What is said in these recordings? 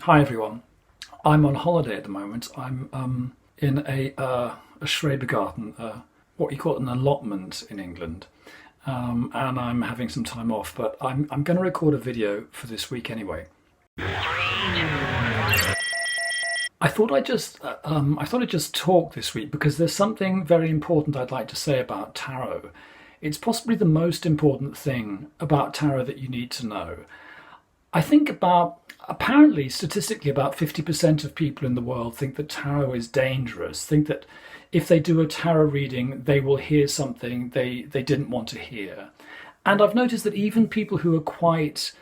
Hi everyone. I'm on holiday at the moment. I'm in a Schrebergarten, what you call an allotment in England, and I'm having some time off. But I'm going to record a video for this week anyway. I thought I'd just talk this week because there's something very important I'd like to say about tarot. It's possibly the most important thing about tarot that you need to know. I think apparently, statistically, about 50% of people in the world think that tarot is dangerous, think that if they do a tarot reading, they will hear something they didn't want to hear. And I've noticed that even people who are quite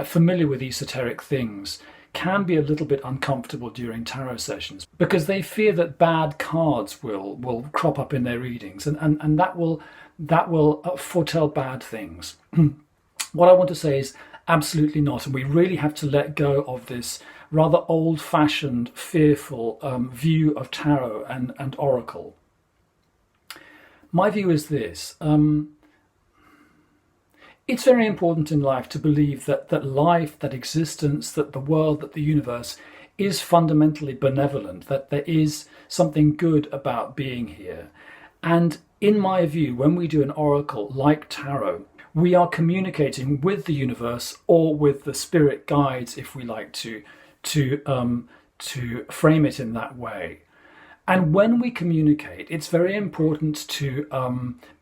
familiar with esoteric things can be a little bit uncomfortable during tarot sessions because they fear that bad cards will crop up in their readings and that will foretell bad things. What I want to say is absolutely not, and we really have to let go of this rather old-fashioned, fearful view of tarot and oracle. My view is this. It's very important in life to believe that life, that existence, that the world, that the universe is fundamentally benevolent, that there is something good about being here. And in my view, when we do an oracle like tarot, we are communicating with the universe or with the spirit guides, if we like to frame it in that way. And when we communicate, it's very important to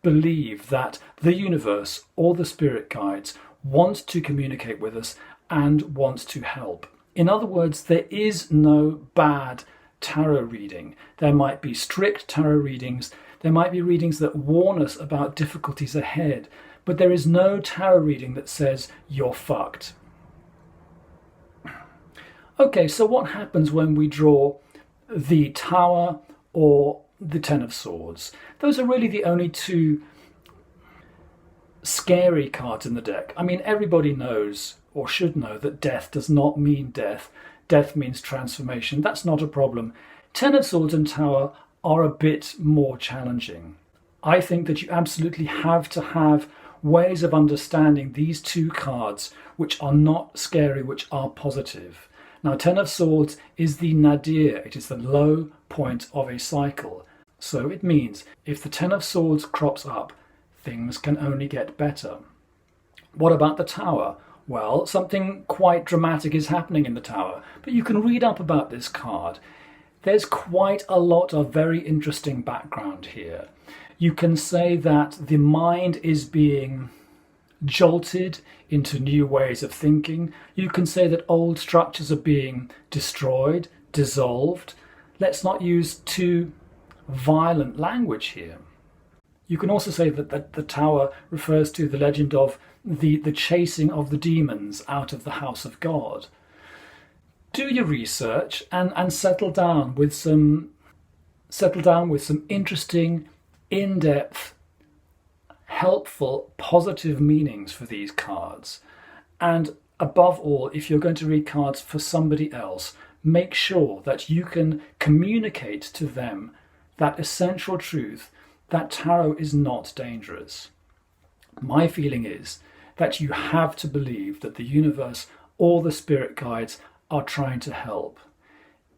believe that the universe or the spirit guides want to communicate with us and want to help. In other words, there is no bad tarot reading. There might be strict tarot readings. There might be readings that warn us about difficulties ahead, but there is no tarot reading that says you're fucked. Okay, so what happens when we draw the Tower or the Ten of Swords? Those are really the only two scary cards in the deck. I mean, everybody knows or should know that death does not mean death. Death means transformation. That's not a problem. Ten of Swords and Tower are a bit more challenging. I think that you absolutely have to have ways of understanding these two cards which are not scary, which are positive. Now, Ten of Swords is the nadir, it is the low point of a cycle. So it means if the Ten of Swords crops up, things can only get better. What about the Tower? Well, something quite dramatic is happening in the Tower, but you can read up about this card. There's quite a lot of very interesting background here. You can say that the mind is being jolted into new ways of thinking. You can say that old structures are being destroyed, dissolved. Let's not use too violent language here. You can also say that the Tower refers to the legend of the chasing of the demons out of the house of God. Do your research and settle down with some interesting, in-depth, helpful, positive meanings for these cards. And above all, if you're going to read cards for somebody else, make sure that you can communicate to them that essential truth that tarot is not dangerous. My feeling is that you have to believe that the universe or the spirit guides are trying to help.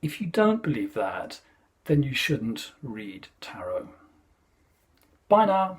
If you don't believe that, then you shouldn't read tarot. Bye now.